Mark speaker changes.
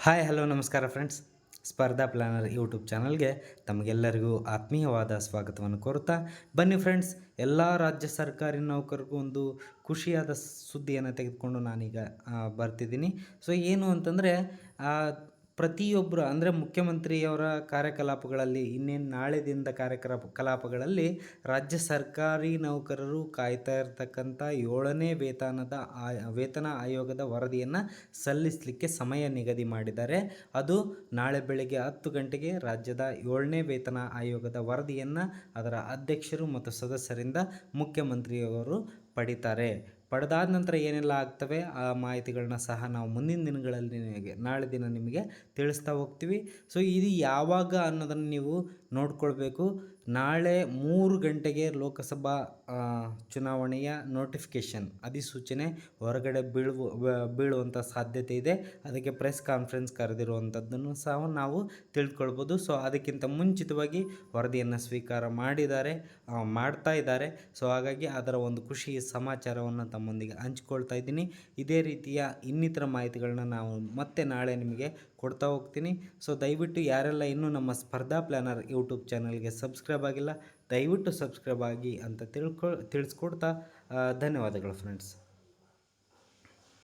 Speaker 1: Hi hello ನಮಸ್ಕಾರ friends. ಸ್ಪರ್ಧಾ planner YouTube ಚಾನಲ್ಗೆ ತಮಗೆಲ್ಲರಿಗೂ ಆತ್ಮೀಯವಾದ ಸ್ವಾಗತವನ್ನು ಕೋರುತ್ತಾ ಬನ್ನಿ ಫ್ರೆಂಡ್ಸ್. ಎಲ್ಲ ರಾಜ್ಯ ಸರ್ಕಾರಿ ನೌಕರರಿಗೂ ಒಂದು ಖುಷಿಯಾದ ಸುದ್ದಿಯನ್ನು ತೆಗೆದುಕೊಂಡು ನಾನೀಗ ಬರ್ತಿದ್ದೀನಿ. ಸೊ ಏನು ಅಂತಂದರೆ ಪ್ರತಿಯೊಬ್ಬರು ಅಂದರೆ ಮುಖ್ಯಮಂತ್ರಿಯವರ ಕಾರ್ಯಕಲಾಪಗಳಲ್ಲಿ ಇನ್ನೇನು ನಾಳೆದಿಂದ ಕಲಾಪಗಳಲ್ಲಿ ರಾಜ್ಯ ಸರ್ಕಾರಿ ನೌಕರರು ಕಾಯ್ತಾ ಇರತಕ್ಕಂಥ 7ನೇ ವೇತನ ಆಯೋಗದ ವರದಿಯನ್ನು ಸಲ್ಲಿಸಲಿಕ್ಕೆ ಸಮಯ ನಿಗದಿ ಮಾಡಿದ್ದಾರೆ. ಅದು ನಾಳೆ ಬೆಳಗ್ಗೆ 10 ಗಂಟೆಗೆ ರಾಜ್ಯದ 7ನೇ ವೇತನ ಆಯೋಗದ ವರದಿಯನ್ನು ಅದರ ಅಧ್ಯಕ್ಷರು ಮತ್ತು ಸದಸ್ಯರಿಂದ ಮುಖ್ಯಮಂತ್ರಿಯವರು ಪಡಿತಾರೆ. ಪಡೆದಾದ ನಂತರ ಏನೆಲ್ಲ ಆಗ್ತವೆ ಆ ಮಾಹಿತಿಗಳನ್ನ ಸಹ ನಾವು ಮುಂದಿನ ದಿನಗಳಲ್ಲಿ ನಾಳೆ ದಿನ ನಿಮಗೆ ತಿಳಿಸ್ತಾ ಹೋಗ್ತೀವಿ. ಸೊ ಇದು ಯಾವಾಗ ಅನ್ನೋದನ್ನು ನೀವು ನೋಡ್ಕೊಳ್ಬೇಕು. ನಾಳೆ 3 ಗಂಟೆಗೆ ಲೋಕಸಭಾ ಚುನಾವಣೆಯ ನೋಟಿಫಿಕೇಷನ್ ಅಧಿಸೂಚನೆ ಹೊರಗಡೆ ಬೀಳುವಂಥ ಸಾಧ್ಯತೆ ಇದೆ. ಅದಕ್ಕೆ ಪ್ರೆಸ್ ಕಾನ್ಫರೆನ್ಸ್ ಕರೆದಿರುವಂಥದ್ದನ್ನು ಸಹ ನಾವು ತಿಳ್ಕೊಳ್ಬೋದು. ಸೊ ಅದಕ್ಕಿಂತ ಮುಂಚಿತವಾಗಿ ವರದಿಯನ್ನು ಸ್ವೀಕಾರ ಮಾಡ್ತಾ ಇದ್ದಾರೆ. ಸೊ ಹಾಗಾಗಿ ಅದರ ಒಂದು ಖುಷಿ ಸಮಾಚಾರವನ್ನು ತಮ್ಮೊಂದಿಗೆ ಹಂಚ್ಕೊಳ್ತಾ ಇದ್ದೀನಿ. ಇದೇ ರೀತಿಯ ಇನ್ನಿತರ ಮಾಹಿತಿಗಳನ್ನ ನಾವು ಮತ್ತೆ ನಾಳೆ ನಿಮಗೆ ಕೊಡ್ತಾ ಹೋಗ್ತೀನಿ. ಸೊ ದಯವಿಟ್ಟು ಯಾರೆಲ್ಲ ಇನ್ನೂ ನಮ್ಮ ಸ್ಪರ್ಧಾ ಪ್ಲಾನರ್ ಯೂಟ್ಯೂಬ್ ಚಾನಲ್ಗೆ ಸಬ್ಸ್ಕ್ರೈಬ್ ಆಗಿಲ್ಲ, ದಯವಿಟ್ಟು ಸಬ್ಸ್ಕ್ರೈಬ್ ಆಗಿ ಅಂತ ತಿಳಿಸ್ಕೊಡ್ತಾ ಧನ್ಯವಾದಗಳು ಫ್ರೆಂಡ್ಸ್.